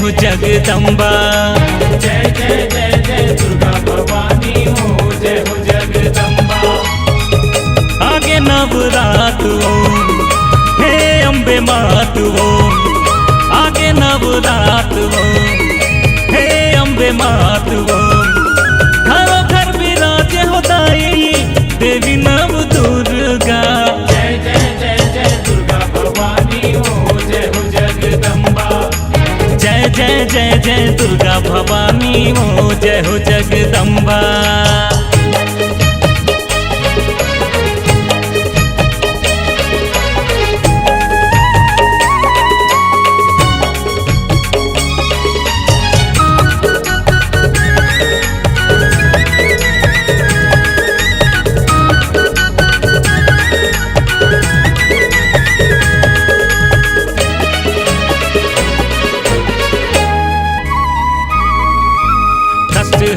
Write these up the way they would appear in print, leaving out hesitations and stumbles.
हो जगदम्बा। जय जय जय जय दुर्गा भवानी हो, जय हो जगदम्बा। आगे नवरात हो, हे अम्बे मात हो। आगे नवरात हो, हे अम्बे मात हो। घरों घर विराजे हो दाई देवी नव दुर्गा। जय जय जय जय दुर्गा भवानी हो, जय हो जगदम्बा। जय जय जय जय दुर्गा भवानी हो, जय हो जगदम्बा।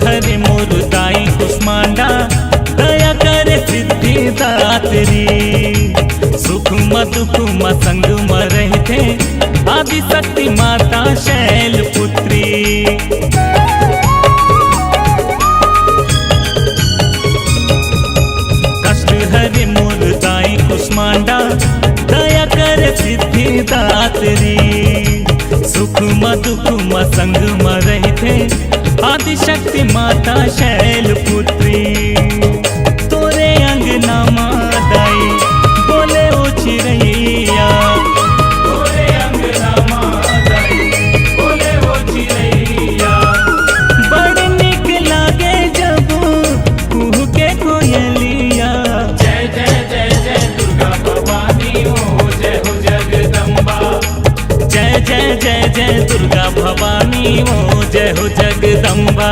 हरे मोर दाई कुष्मांडा, दया करे सिद्धिदात्री। सुख म दुख म संग म रहते, आदि शक्ति माता शैल पुत्री। कष्ट हरे मोर दाई कुष्मांडा, दया करे सिद्धिदात्री। सुख म दुख म संग म रहते, आदि शक्ति माता शैल पुत्री। तोरे अंगना मादाई बोले ओ चिरैया। तोरे अंगना मादाई बोले ओ चिरैया। बड़ निक लागे जब कुहू के कोयलिया। जय जय जय जय दुर्गा भवानी हो, जय हो जगदम्बा। जय जय जय जय दुर्गा भवानी हो, जय हो जगदम्बा।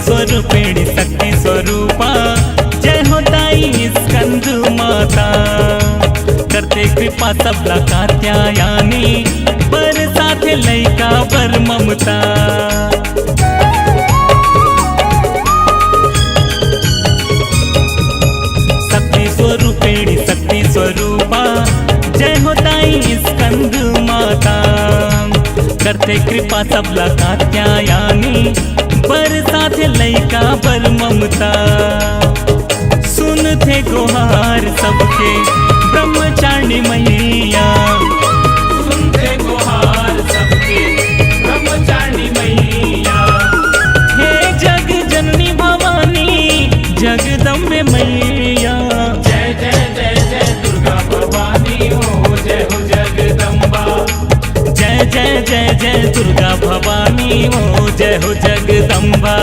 स्वरूपिणी शक्ति स्वरूपा, जय हो दाई स्कंद माता। करते कृपा सबला कात्यायानी, पर साथे लैका पर ममता। शक्ति स्वरूपिणी शक्ति स्वरूपा, जय हो दाई स्कंद माता। करते कृपा सबला कात्यायानी, पर साथ लैका पर ममता। सुनते गुहार सबके ब्रह्मचारिणी मैया। सुनते गुहार सबके ब्रह्मचारिणी मैया। हे जग जननी भवानी जगदम्बे मैया। जय जय जय जय दुर्गा भवानी हो, जय हो जगदम्बा। जय जय जय जय दुर्गा भवानी हो, जय हो जगदम्बा।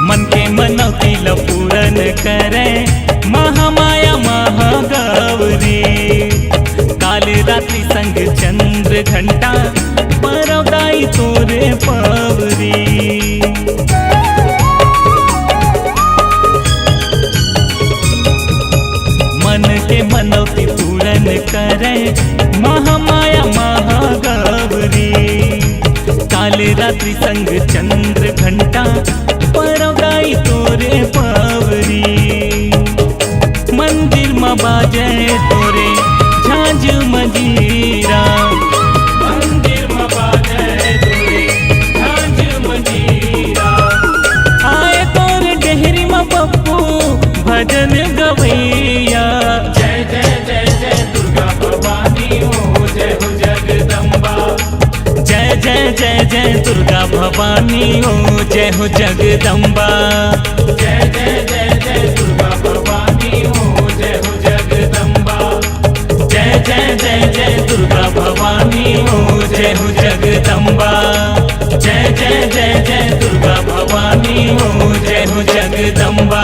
मन के मनौती ल पूरन करे, महामाया महागौरी। काल रात्रि संग चंद्र घंटा, परवदाई तोरे पवरी। मन के मनौती पूरन करे, महामाया महागौरी। काल रात्रि संग चंद्र घंटा, परवदाई तोरे पवरी। मंदिर में बाजे तोरे झांझ मजीरा। मंदिर में बाजे तोरे झांझ मजीरा। आए तोरे डेहरी में पप्पू भजन गवैया। जय जय जय जय दुर्गा भवानी हो, जय हो जगदम्बा। जय जय जय जय दुर्गा भवानी। भवानी ओ जय हो जगदम्बा। जय जय जय जय दुर्गा भवानी हो जय हो जगदम्बा। जय जय जय जय दुर्गा भवानी ओ जय हो जगदम्बा। जय जय जय जय दुर्गा भवानी ओ जय हो जगदम्बा।